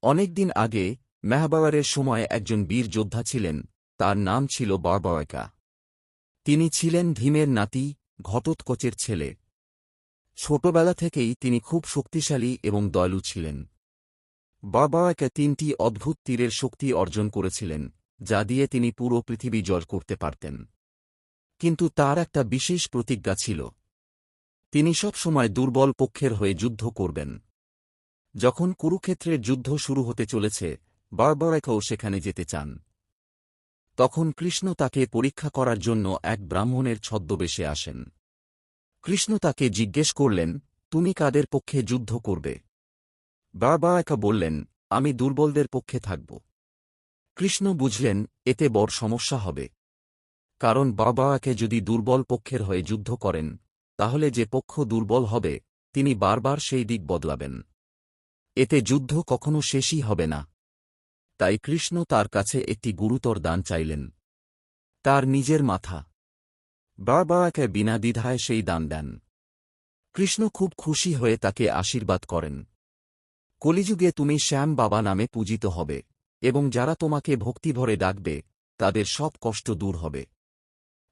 অনেকদিন আগে মেহবাওয়ারের সময় একজন বীর যোদ্ধা ছিলেন, তার নাম ছিল বারবাওয়াকা। তিনি ছিলেন ভীমের নাতি, ঘটোৎকচের ছেলে। ছোটবেলা থেকেই তিনি খুব শক্তিশালী এবং দয়ালু ছিলেন। বারবাওয়াকা ৩টি অদ্ভুত তীরের শক্তি অর্জন করেছিলেন, যা দিয়ে তিনি পুরো পৃথিবী জয় করতে পারতেন। কিন্তু তার একটা বিশেষ প্রতিজ্ঞা ছিল। তিনি সব সময় দুর্বল পক্ষের হয়ে যুদ্ধ করবেন। যখন কুরুক্ষেত্রের যুদ্ধ শুরু হতে চলেছে, বারবাওয়াকাও সেখানে যেতে চান। তখন কৃষ্ণ তাকে পরীক্ষা করার জন্য এক ব্রাহ্মণের ছদ্মবেশে আসেন। কৃষ্ণ তাকে জিজ্ঞেস করলেন, তুমি কাদের পক্ষে যুদ্ধ করবে? বারবাওয়াকা বললেন, আমি দুর্বলদের পক্ষে থাকব। কৃষ্ণ বুঝলেন এতে বড় সমস্যা হবে। কারণ বারবাওয়াকা যদি দুর্বল পক্ষের হয়ে যুদ্ধ করেন, তাহলে যে পক্ষ দুর্বল হবে তিনি বারবার সেই দিক বদলাবেন। এতে যুদ্ধ কখনো শেষই হবে না। তাই কৃষ্ণ তার কাছে একটি গুরুতর দান চাইলেন, তার নিজের মাথা। বারবাওয়াকা বিনা দ্বিধায় সেই দান দেন। কৃষ্ণ খুব খুশি হয়ে তাকে আশীর্বাদ করেন। কলিযুগে তুমি শ্যাম বাবা নামে পূজিত হবে, এবং যারা তোমাকে ভক্তিভরে ডাকবে তাদের সব কষ্ট দূর হবে।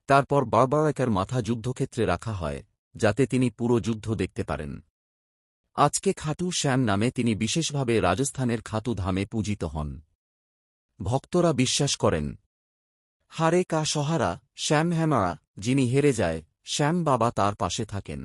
তারপর বারবাওয়াকার মাথা যুদ্ধক্ষেত্রে রাখা হয়, যাতে তিনি পুরো যুদ্ধ দেখতে পারেন। আজকে খাটু শ্যাম নামে তিনি বিশেষভাবে রাজস্থানের খাতু ধামে পূজিত হন। ভক্তরা বিশ্বাস করেন, হারে কা সহারা শ্যাম হ্যামারা, যিনি হেরে যায় শ্যাম বাবা তার পাশে থাকেন।